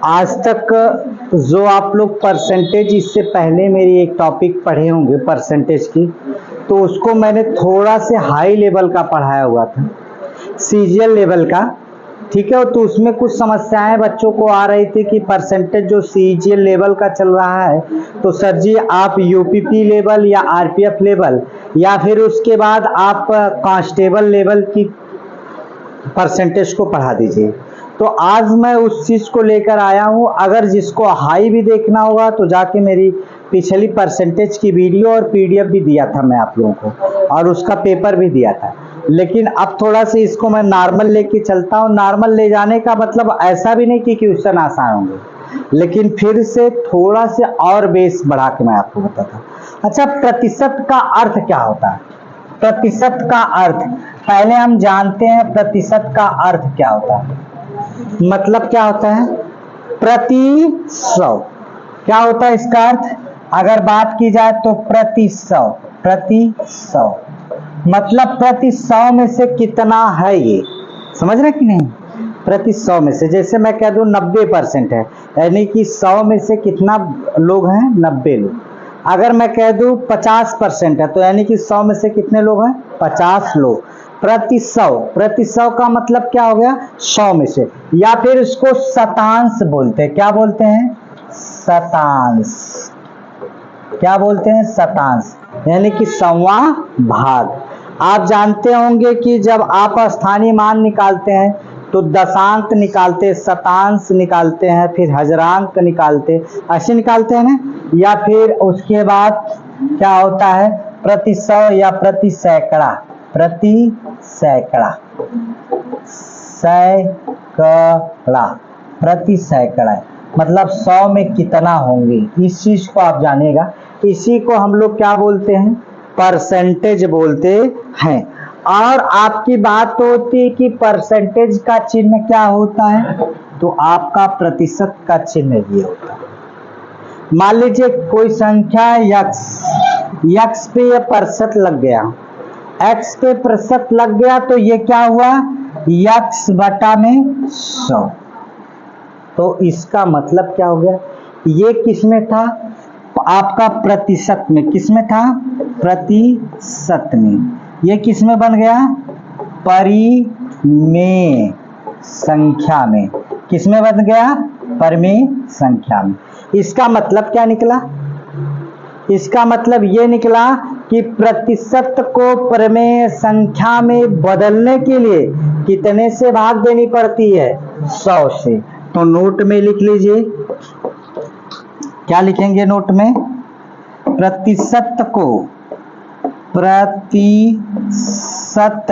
आज तक जो आप लोग परसेंटेज, इससे पहले मेरी एक टॉपिक पढ़े होंगे परसेंटेज की, तो उसको मैंने थोड़ा से हाई लेवल का पढ़ाया हुआ था, सीजीएल लेवल का। ठीक है, तो उसमें कुछ समस्याएं बच्चों को आ रही थी कि परसेंटेज जो सीजीएल लेवल का चल रहा है, तो सर जी आप यूपीपी लेवल या आरपीएफ लेवल या फिर उसके बाद आप कांस्टेबल लेवल की परसेंटेज को पढ़ा दीजिए। तो आज मैं उस चीज़ को लेकर आया हूँ। अगर जिसको हाई भी देखना होगा तो जाके मेरी पिछली परसेंटेज की वीडियो और पीडीएफ भी दिया था मैं आप लोगों को, और उसका पेपर भी दिया था। लेकिन अब थोड़ा सा इसको मैं नॉर्मल लेके चलता हूँ। नॉर्मल ले जाने का मतलब ऐसा भी नहीं कि क्वेश्चन आसान होंगे, लेकिन फिर से थोड़ा से और बेस बढ़ा के मैं आपको बताता हूँ। अच्छा, प्रतिशत का अर्थ क्या होता है? प्रतिशत का अर्थ पहले हम जानते हैं। प्रतिशत का अर्थ क्या होता है? मतलब क्या होता है? प्रति सौ। क्या होता है इसका अर्थ? अगर बात की जाए तो प्रति सौ, प्रति सौ मतलब प्रति सौ में से कितना है, ये समझ रहे कि नहीं? प्रति सौ में से, जैसे मैं कह दूं 90% है, यानी कि 100 में से कितना लोग हैं? 90 लोग। अगर मैं कह दूं 50% है, तो यानी कि 100 में से कितने लोग हैं? 50 लोग। प्रति सौ, प्रति सौ का मतलब क्या हो गया? 100 में से। या फिर इसको शतांश बोलते हैं। क्या बोलते हैं? शतांश। क्या बोलते हैं? शतांश, यानी कि 100वां भाग। आप जानते होंगे कि जब आप स्थानीय मान निकालते हैं तो दशांक निकालते, शतांश निकालते हैं, फिर हजारांक निकालते, ऐसे निकालते हैं ना। या फिर उसके बाद क्या होता है? प्रति सौ या प्रति सैकड़ा, प्रति सैकड़ा, सैकड़ा, प्रति सैकड़ा मतलब 100 में कितना होंगे, इस चीज को आप जानिएगा। इसी को हम लोग क्या बोलते हैं? परसेंटेज बोलते हैं। और आपकी बात होती है कि परसेंटेज का चिन्ह क्या होता है, तो आपका प्रतिशत का चिन्ह ये होता है। मान लीजिए कोई संख्या यक्स पे ये प्रतिशत लग गया, एक्स पे प्रतिशत लग गया, तो ये क्या हुआ? यक्स बटा में 100। तो इसका मतलब क्या हो गया? ये किसमें था? आपका प्रतिशत में। किसमें था? प्रतिशत में। ये किसमें बन गया? परिमेय संख्या में। किसमें बन गया? परिमेय संख्या में। इसका मतलब क्या निकला? इसका मतलब ये निकला कि प्रतिशत को परिमेय संख्या में बदलने के लिए कितने से भाग देनी पड़ती है? 100 से। तो नोट में लिख लीजिए। क्या लिखेंगे नोट में? प्रतिशत को, प्रतिशत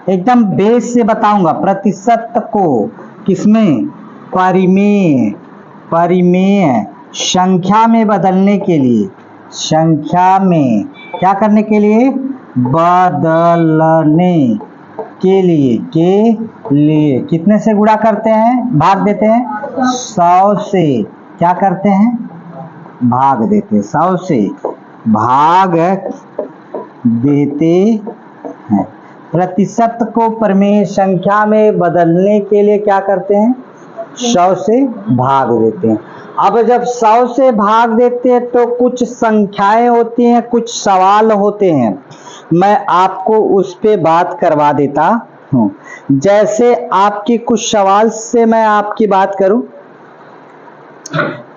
एकदम बेस से बताऊंगा। प्रतिशत को किसमें? परिमेय, परिमेय संख्या में बदलने के लिए, संख्या में क्या करने के लिए? बदलने के लिए कितने से गुणा करते हैं? भाग देते हैं 100 से। क्या करते हैं? भाग देते हैं। 100 से भाग देते हैं। प्रतिशत को परिमेय संख्या में बदलने के लिए क्या करते हैं? 100 से भाग देते हैं। अब जब 100 से भाग देते हैं तो कुछ संख्याएं होती हैं, कुछ सवाल होते हैं, मैं आपको उस पे बात करवा देता हूँ। जैसे आपकी कुछ सवाल से मैं आपकी बात करूं,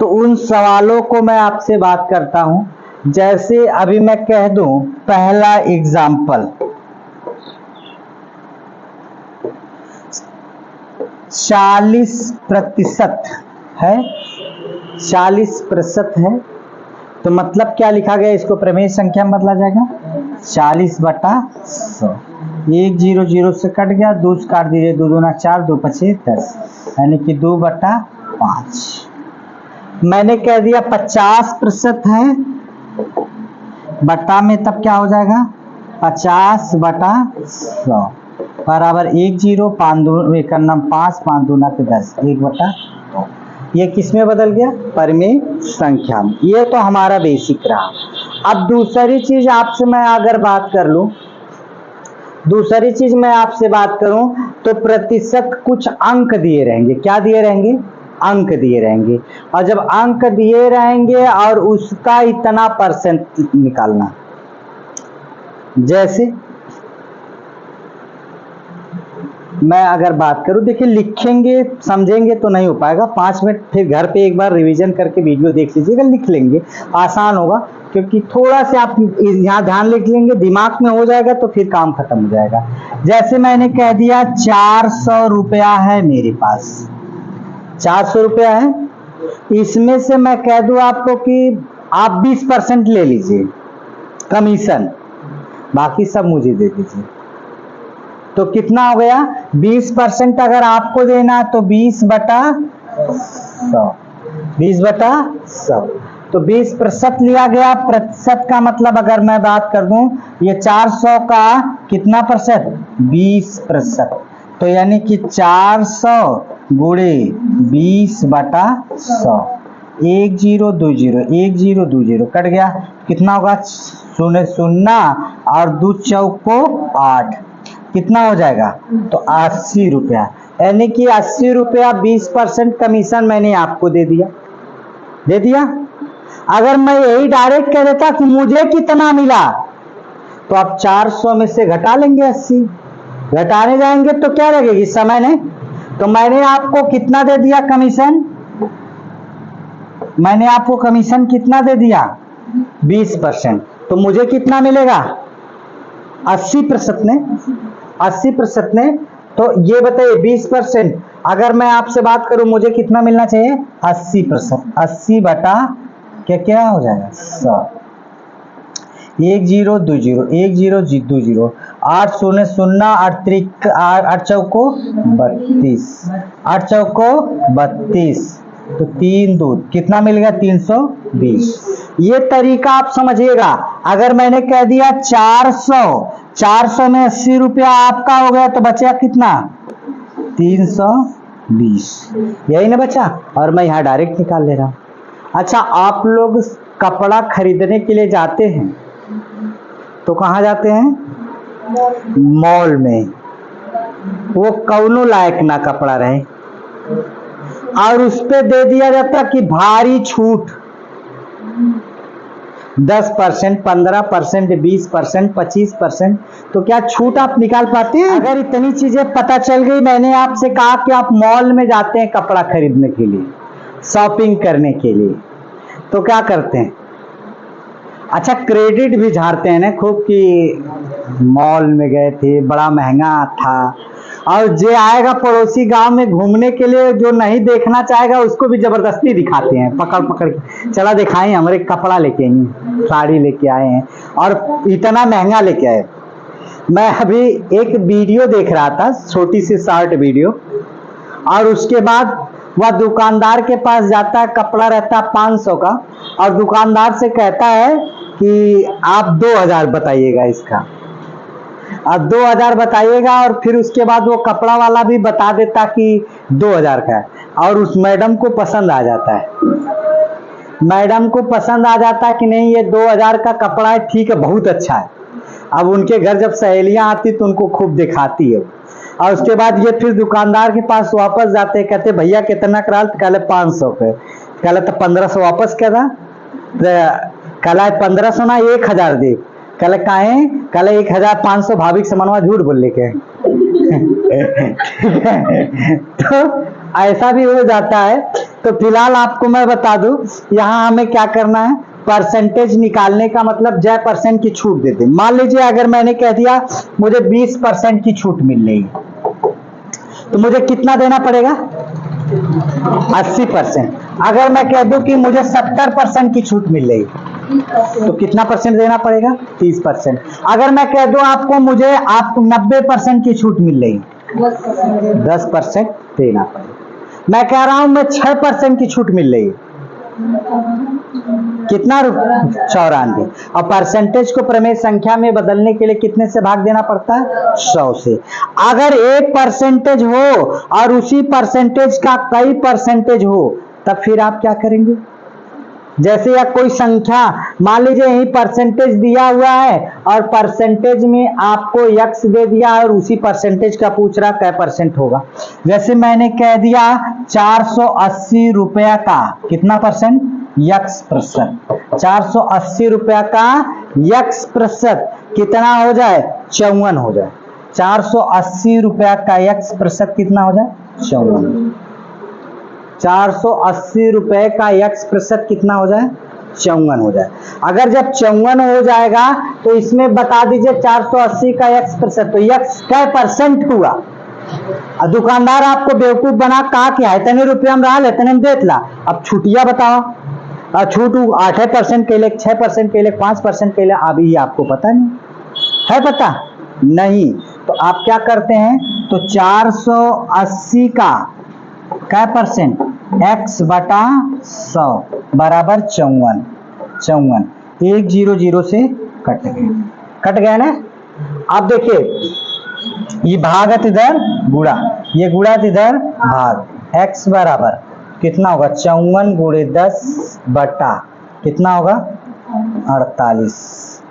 तो उन सवालों को मैं आपसे बात करता हूं। जैसे अभी मैं कह दूं, पहला एग्जाम्पल 40% है, 40% है, तो मतलब क्या लिखा गया? इसको परिमेय संख्या में बदला जाएगा 40 बटा 100। 1 0 0 से कट गया, 2 काट दीजिए, 2 दूना 4, 2 पचे 10, यानी कि 2 बटा 5। मैंने कह दिया 50% है, बटा में तब क्या हो जाएगा? 50 बटा 100 बराबर 1 0, 5 2 1 5, 5 दूना 10, 1 बटा 2। ये किस में बदल गया? परिमेय संख्या में। ये तो हमारा बेसिक रहा। अब दूसरी चीज आपसे मैं अगर बात कर लूं, दूसरी चीज मैं आपसे बात करूं, तो प्रतिशत कुछ अंक दिए रहेंगे। क्या दिए रहेंगे? अंक दिए रहेंगे, और जब अंक दिए रहेंगे और उसका इतना परसेंट निकालना। जैसे मैं अगर बात करूं, देखिए लिखेंगे समझेंगे तो नहीं हो पाएगा, 5 मिनट फिर घर पे एक बार रिवीजन करके वीडियो देख लीजिएगा, लिख लेंगे, आसान होगा, क्योंकि थोड़ा से आप यहाँ ध्यान लिख लेंगे, दिमाग में हो जाएगा तो फिर काम खत्म हो जाएगा। जैसे मैंने कह दिया 400 रुपया है मेरे पास, 400 रुपया है, इसमें से मैं कह दूं आपको कि आप 20% ले लीजिए कमीशन, बाकी सब मुझे दे दीजिए। तो कितना हो गया, 20% अगर आपको देना तो 20/100, 20/100, तो 20% लिया गया। प्रतिशत का मतलब अगर मैं बात कर दूं, ये 400 का कितना प्रतिशत, 20%, तो यानी कि 400 गुणे 20/100, 1020 कट गया, कितना होगा, 0 और 2 चौको 8, कितना हो जाएगा, तो 80 रुपया, यानी कि 80 रुपया 20% कमीशन मैंने आपको दे दिया। अगर मैं यही डायरेक्ट कह देता कि मुझे कितना मिला, तो आप 400 में से घटा लेंगे 80, घटाने जाएंगे तो क्या लगेगी, समय नहीं, तो मैंने आपको कितना दे दिया कमीशन, मैंने आपको कमीशन कितना दे दिया, 20%, तो मुझे कितना मिलेगा, 80% ने, तो ये बताइए 20%, अगर मैं आपसे बात करूं मुझे कितना मिलना चाहिए, 80%, 80 बटा क्या हो जाएगा 100, 1020, 8 0 0, 8 चौको 32, 8 चौको 32, तो 3 दूध कितना मिल गया, 320। ये तरीका आप समझिएगा। अगर मैंने कह दिया 400 में 80 रुपया आपका हो गया, तो बचा कितना, 320, यही ना बचा, और मैं यहाँ डायरेक्ट निकाल ले रहा हूँ। अच्छा, आप लोग कपड़ा खरीदने के लिए जाते हैं तो कहाँ जाते हैं, मॉल में, वो कौनो लायक ना कपड़ा रहे और उस पे दे दिया जाता कि भारी छूट, 10%, 15%, 20%, 25%, तो क्या छूट आप निकाल पाते हैं? अगर इतनी चीजें पता चल गई, मैंने आपसे कहा कि आप मॉल में जाते हैं कपड़ा खरीदने के लिए, शॉपिंग करने के लिए, तो क्या करते हैं, अच्छा क्रेडिट भी झाड़ते हैं ना खूब कि मॉल में गए थे, बड़ा महंगा था, और जो आएगा पड़ोसी गांव में घूमने के लिए, जो नहीं देखना चाहेगा उसको भी जबरदस्ती दिखाते हैं, पकड़ के चला दिखाएं, हमारे कपड़ा लेके आए हैं, साड़ी लेके आए हैं और इतना महंगा लेके आए। मैं अभी एक वीडियो देख रहा था, छोटी सी शॉर्ट वीडियो, और उसके बाद वह दुकानदार के पास जाता है, कपड़ा रहता है 500 का, और दुकानदार से कहता है कि आप 2000 बताइएगा इसका, अब 2000 बताइएगा, और फिर उसके बाद वो कपड़ा वाला भी बता देता कि 2000 का है, और उस मैडम को पसंद आ जाता है, मैडम को पसंद आ जाता है कि नहीं ये 2000 का कपड़ा है, ठीक है, बहुत अच्छा है। अब उनके घर जब सहेलियां आती तो उनको खूब दिखाती है, और उसके बाद ये फिर दुकानदार के पास वापस जाते, कहते भैया कितना करा, कहले 500 पे, कहले तो 1500 वापस करा, कहला 1500 ना 1000 दे, कहले काहे, कहले 1500 भाभी के समानवा झूठ बोल के तो ऐसा भी हो जाता है। तो फिलहाल आपको मैं बता दूं, यहाँ हमें क्या करना है, परसेंटेज निकालने का मतलब जय परसेंट की छूट देते। मान लीजिए अगर मैंने कह दिया मुझे 20% की छूट मिल रही है, तो मुझे कितना देना पड़ेगा, 80%। अगर मैं कह दूं कि मुझे 70% की छूट मिल रही है, तो कितना परसेंट देना पड़ेगा, 30%। अगर मैं कह दूं आपको मुझे आपको 90% की छूट मिल रही, 10% देना पड़ेगा। मैं कह रहा हूं मैं 6% की छूट मिल रही, कितना, 94। और परसेंटेज को प्रमेय संख्या में बदलने के लिए कितने से भाग देना पड़ता है, 100 से। अगर एक परसेंटेज हो और उसी परसेंटेज का कई परसेंटेज हो, तब फिर आप क्या करेंगे, जैसे या कोई संख्या, मान लीजिए यही परसेंटेज दिया हुआ है और परसेंटेज में आपको यक्स दे दिया और उसी परसेंटेज का पूछ रहा क्या परसेंट होगा। जैसे मैंने कह दिया 480 रुपया का कितना परसेंट, यक्स प्रतिशत। 480 रुपया का यक्स प्रतिशत कितना हो जाए, 54 हो जाए। 480 रुपया का यक्स प्रतिशत कितना हो जाए, 54। 480 रुपए का यक्स प्रतिशत कितना हो जाए, 54 हो जाए। अगर जब 54 हो जाएगा तो इसमें बता दीजिए 480 का यक्स प्रतिशत, तो यक्स क्या परसेंट हुआ। दुकानदार आपको बेवकूफ बना कहा कि इतने रुपये हम रहा इतने में देत ला, अब छुटिया बताओ, छूट 8% के लिए, 6% के लिए, 5% के लिए, अभी आपको पता नहीं है, पता नहीं। तो आप क्या करते हैं, तो 480 का क्या परसेंट, x बटा 100 बराबर 54। 54 100 से कट गया ना। अब देखिए ये भागत इधर गुणा, ये गुणा इधर भाग, x बराबर कितना होगा, 54 गुणे 10 बटा कितना होगा 48।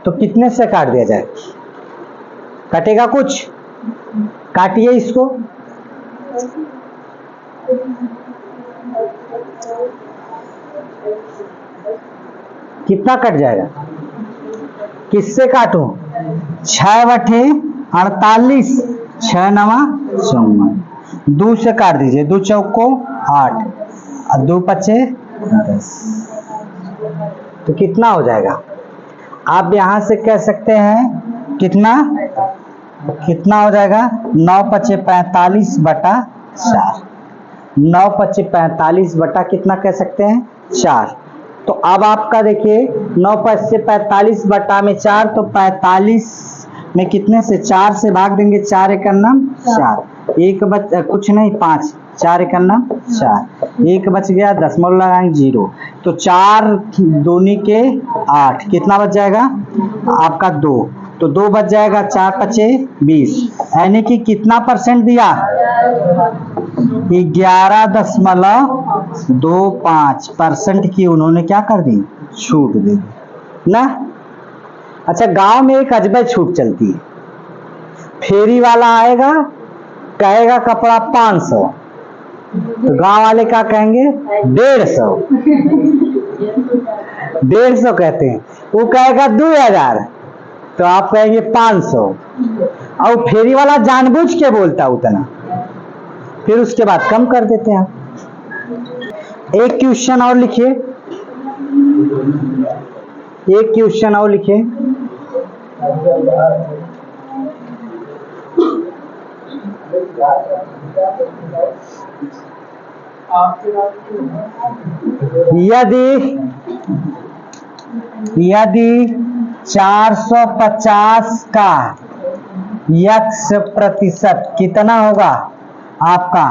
तो कितने से काट दिया जाए, कटेगा कुछ, काटिए इसको। कितना कट जाएगा, किससे काटूं, 6 बटे 48, 6 नवा 54, 2 से काट दीजिए, 2 चौको 8 और 2 पचे 10। तो कितना हो जाएगा, आप यहां से कह सकते हैं कितना कितना हो जाएगा, 9 पचे 45 बटा 4। 9 पचे 45 बटा कितना कह सकते हैं, 4। तो अब आपका देखिए 9 पचे 45 बटा में 4, तो 45 में कितने से 4 से भाग देंगे, 4 एक अन्नम 4, एक बच कुछ नहीं 5, 4 एक अन्नम 4, एक बच गया, दशमलव लगाएंगे 0, तो 4 दूनी के 8, कितना बच जाएगा आपका 2, तो 2 बच जाएगा, 4 पचे 20, यानी कि कितना परसेंट दिया, 11.25% की उन्होंने क्या कर दी, छूट दे दी ना। अच्छा गांव में एक अजब छूट चलती है, फेरी वाला आएगा कहेगा कपड़ा 500, तो गांव वाले क्या कहेंगे 150, 150 कहते हैं, वो कहेगा 2000, तो आप कहेंगे 500, और फेरी वाला जानबूझ के बोलता उतना, फिर उसके बाद कम कर देते हैं। एक क्वेश्चन और लिखिए, एक क्वेश्चन और लिखिए, यदि 450 का यक्स प्रतिशत कितना होगा आपका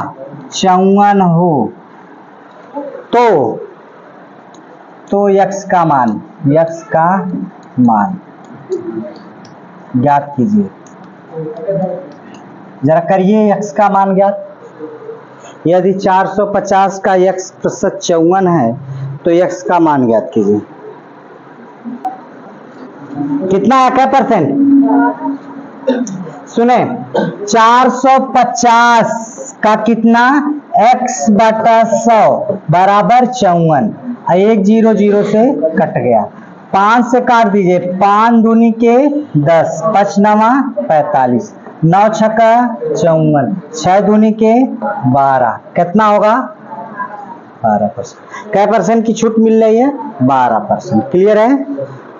54 हो, तो यक्स का मान ज्ञात कीजिए। जरा करिए यक्स का मान ज्ञात। यदि 450 का यक्स प्रतिशत 54 है तो यक्स का मान ज्ञात कीजिए। कितना है, क्या परसेंट, सुने 450 का कितना x बटा 100 बराबर 54, 100 से कट गया, 5 से काट दीजिए, 5 दूनी के 10, 5 नवा 45, 9 छक्का 54, 6 दूनी के 12, कितना होगा 12%। क्या परसेंट की छूट मिल रही है, 12%। क्लियर है।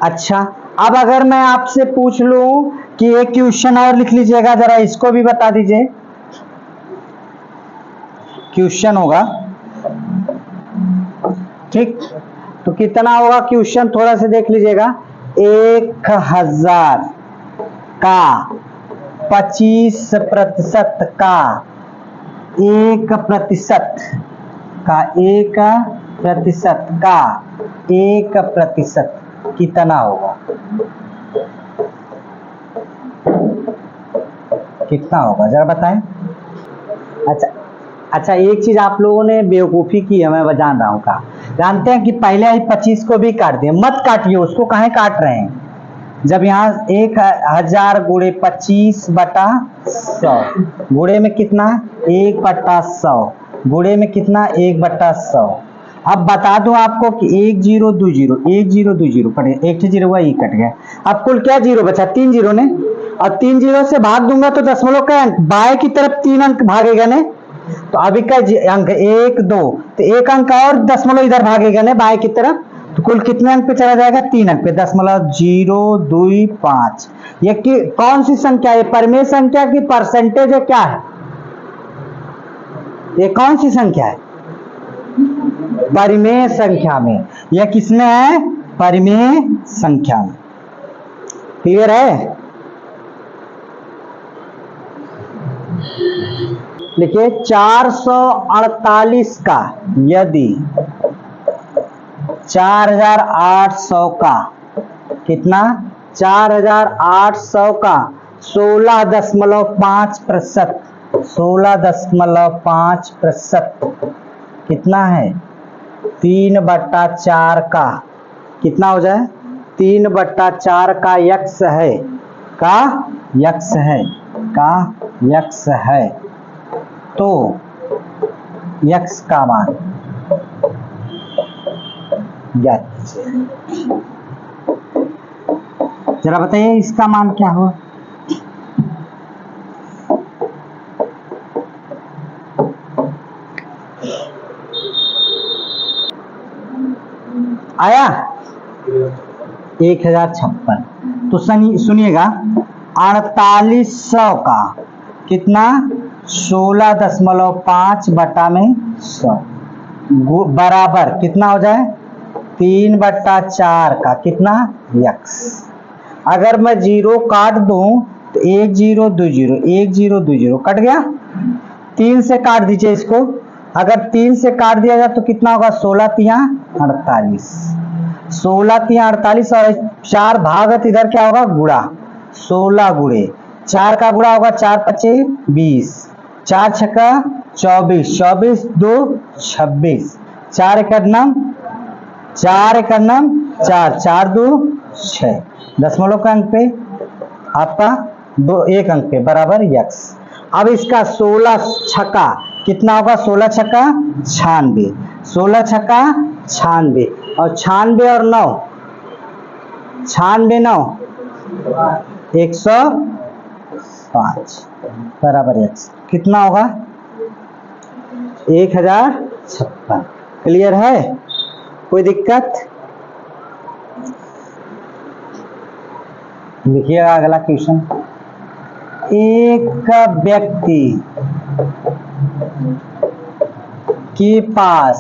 अच्छा अब अगर मैं आपसे पूछ लूं कि एक क्वेश्चन और लिख लीजिएगा, जरा इसको भी बता दीजिए। क्वेश्चन होगा ठीक, तो कितना होगा क्वेश्चन, थोड़ा सा देख लीजिएगा। 1000 का 25% का 1% का 1% कितना होगा, कितना होगा जरा बताएं। अच्छा एक चीज आप लोगों ने बेवकूफी की है, मैं जान रहा हूं का, जानते हैं कि पहले ही 25 को भी काट दिए, मत काटिए उसको, काहे काट रहे हैं? जब यहाँ 1000 गुणे 25/100 गुणे में कितना 1/100 गुणे में कितना 1/100। अब बता दूं आपको कि 1020 1020 कट गया, एक जीरो हुआ, ये कट गया। अब कुल क्या जीरो बचा? 3 जीरो ने, और 3 जीरो से भाग दूंगा तो दशमलव का अंक बाएं की तरफ 3 अंक भागेगा ने, तो अभी का अंक 1 2, तो 1 अंक और दशमलव इधर भागेगा ने बाएं की तरफ, तो कुल कितने अंक पे चला जाएगा? 3 अंक पे, 0.025। ये कौन सी संख्या है? परिमेय संख्या की परसेंटेज है, क्या है ये? कौन सी संख्या है? परिमेय संख्या में। यह किसमें है? परिमेय संख्या में। क्लियर है? देखिए 448 का यदि 4800 का कितना 4800 का 16.5%, 16.5% कितना है? 3/4 का कितना हो जाए? 3/4 का यक्स है, का यक्स है, का यक्स है। तो यक्स का मान जरा बताइए इसका मान क्या हुआ? आया 1056। तो सुनिएगा 4800 का कितना 16.5/100 बराबर कितना हो जाए? 3/4 का कितना यक्स। अगर मैं जीरो काट दूं तो 1020 कट गया। 3 से काट दीजिए इसको, अगर 3 से काट दिया जाए तो कितना होगा? 16×3 = 48, 16×3 = 48 और 4 भागत इधर क्या होगा? गुणा। 16 गुणे 4 का गुणा होगा 4×5 = 20, 4×6 = 24, 24 2 26, 4 × 9 4, 4 2 6, दशमलव का अंक पे आपका 1 अंक पे बराबर यक्स। अब इसका 16×6 कितना होगा? 16×6 = 96, 16×6 = 96 और 96 और 9 96 9 105 बराबर यक्स। कितना होगा? 1056। क्लियर है? कोई दिक्कत? लिखिएगा अगला क्वेश्चन। एक व्यक्ति के पास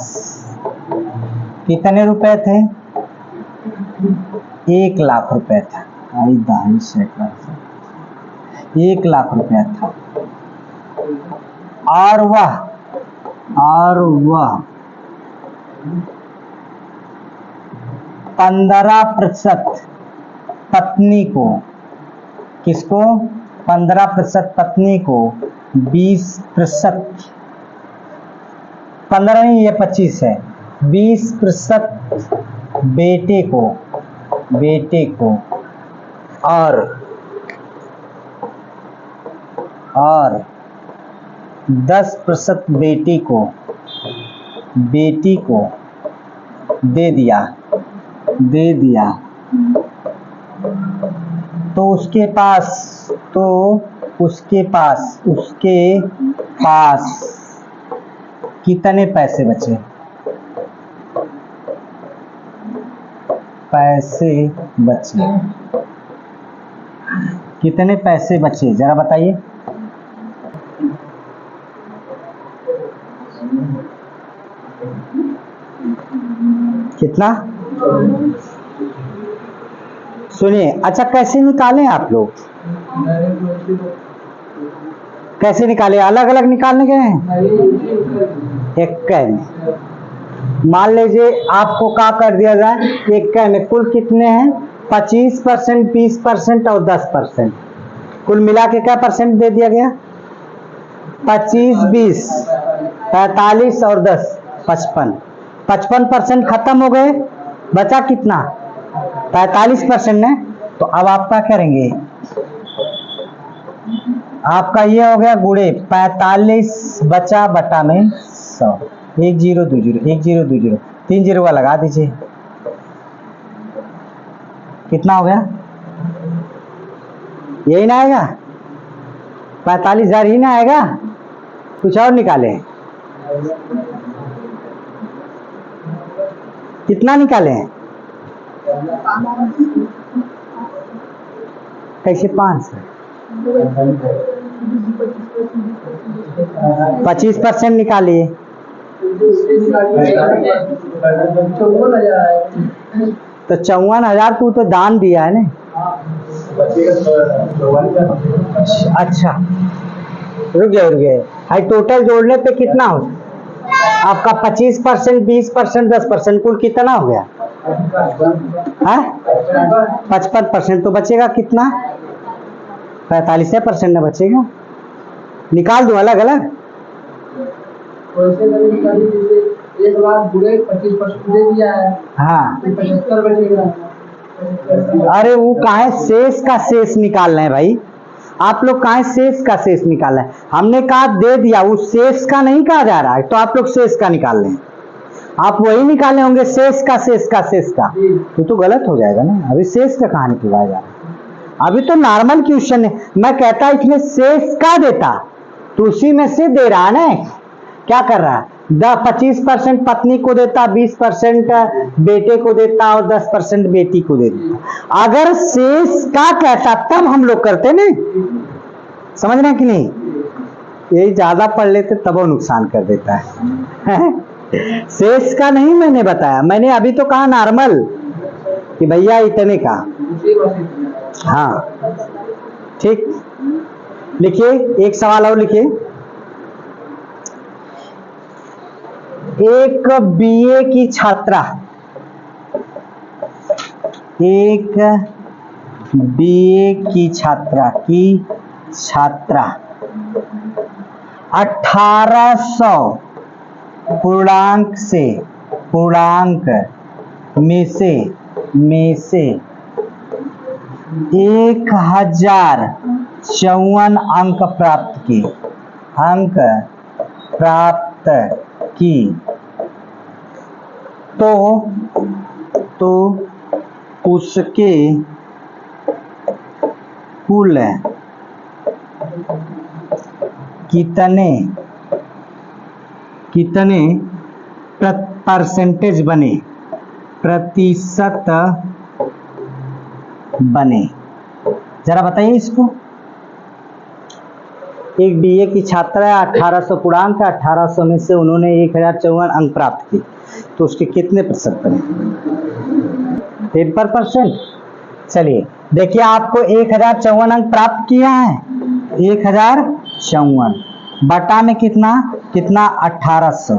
कितने रुपए थे? 1 लाख रुपए था। 1 लाख रुपया था और वह 15% पत्नी को, किसको? 15% पत्नी को, 20% 15 नहीं ये 25 है, 20% बेटे को और 10% बेटी को दे दिया तो उसके पास कितने पैसे बचे? कितने पैसे बचे जरा बताइए। कितना? सुनिए, अच्छा कैसे निकालें आप लोग? कैसे निकाले? अलग अलग निकालने गए हैं? एक में मान लीजिए आपको क्या कर दिया जाए, एक में कुल कितने हैं? 25%, 20% और 10%, कुल मिला के क्या परसेंट दे दिया गया? 25, 20, 45 और 10, 55। 55% खत्म हो गए, बचा कितना 45% है। तो अब आप क्या करेंगे, आपका ये हो गया गुणे 45 बचा बटा में 100, 1 0 2 0 1 0 2 0 3 0 का लगा दीजिए, कितना हो गया, यही ना आएगा 45,000 ही ना आएगा, कुछ और निकाले, कितना निकाले हैं, कैसे 500, 25% निकालिए, तो 54,000 तो दान दिया है ना। अच्छा रुक गए, टोटल जोड़ने पे कितना हो, आपका 25%, 20%, 10% कुल कितना हो गया है 55%, तो बचेगा कितना 45% ना बचेगा, निकाल दो अलग अलग, एक बार बुरे 25% दे दिया है, हाँ 75 बचेगा। अरे वो काहे शेष का शेष निकाल रहे हैं भाई, आप लोग काहे शेष का शेष निकाल रहे हैं, हमने कहा दे दिया, वो शेष का नहीं कहा जा रहा है, तो आप लोग शेष का निकाल रहे हैं, आप वही निकाले होंगे शेष का शेष का शेष का, तो गलत हो जाएगा ना, अभी शेष का कहाँ निकलवाया जा रहा है, अभी तो नॉर्मल क्वेश्चन है, मैं कहता इसमें शेष का देता तो उसी में से दे रहा है ना, क्या कर रहा है 25% पत्नी को देता, 20% बेटे को देता और 10% बेटी को दे देता, अगर शेष का कहता तब हम लोग करते ना, समझ रहे हैं कि नहीं, यही ज्यादा पढ़ लेते तब वो नुकसान कर देता है शेष का नहीं मैंने बताया, मैंने अभी तो कहा नॉर्मल कि भैया इतने का, हाँ ठीक। लिखिए एक सवाल और लिखिए, एक बीए की छात्रा, एक बीए की छात्रा 1800 पूर्णांक में से 1054 अंक प्राप्त की, तो उसके कुल कितने परसेंटेज बने, प्रतिशत बने, जरा बताइए इसको। एक बीए की छात्रा है, 1800 पूर्णांक, 1800 में से उन्होंने 1054 अंक प्राप्त किए, तो उसके कितने प्रतिशत बने, 10%। चलिए देखिए, आपको 1054 अंक प्राप्त किया है, 1054 बटा में कितना 1800,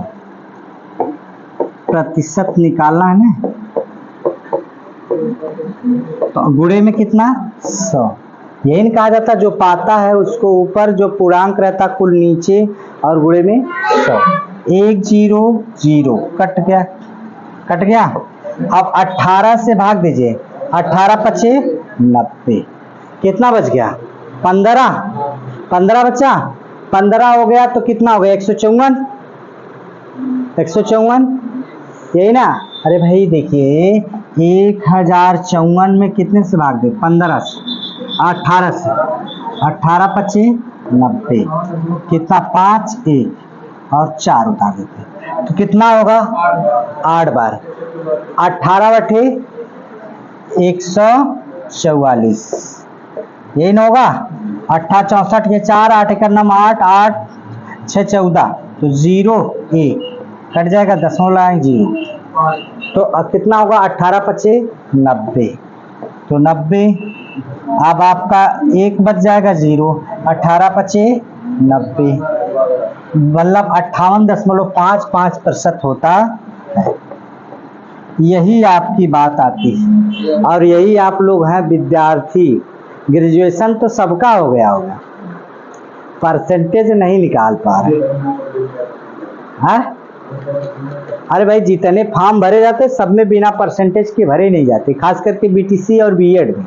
प्रतिशत निकालना है ना, तो गुणे में कितना 100, यही नहीं कहा जाता जो पाता है उसको ऊपर, जो पूर्णांक रहता कुल नीचे, और गुणे में 100, 1 0 0 कट गया। अब 18 से भाग दीजिए, 18 पचे 90, कितना बच गया 15 बचा, 15 हो गया तो कितना हो गया 154, यही ना। अरे भाई देखिए 1054 में कितने से भाग दे, 15 से, 18 से, 18 पचे 90, कितना 5 1 और 4 उतार देते, तो कितना होगा 8 बार, 18 बटे 144, यही ना होगा। 8 64 के 4, 8 1 9 8, 8 6 14, तो 0 1 कट जाएगा, 10वां लाएंगे 0, तो अब कितना होगा 18 पचे 90, तो 90, अब आपका 1 बच जाएगा 0, 18 पचे 90, मतलब 58.55% होता है। यही आपकी बात आती है, और यही आप लोग हैं विद्यार्थी, ग्रेजुएशन तो सबका हो गया होगा, परसेंटेज नहीं निकाल पा रहे हैं, अरे भाई जितने फॉर्म भरे जाते सब में बिना परसेंटेज के भरे नहीं जाते, खास करके बीटीसी और बीएड में।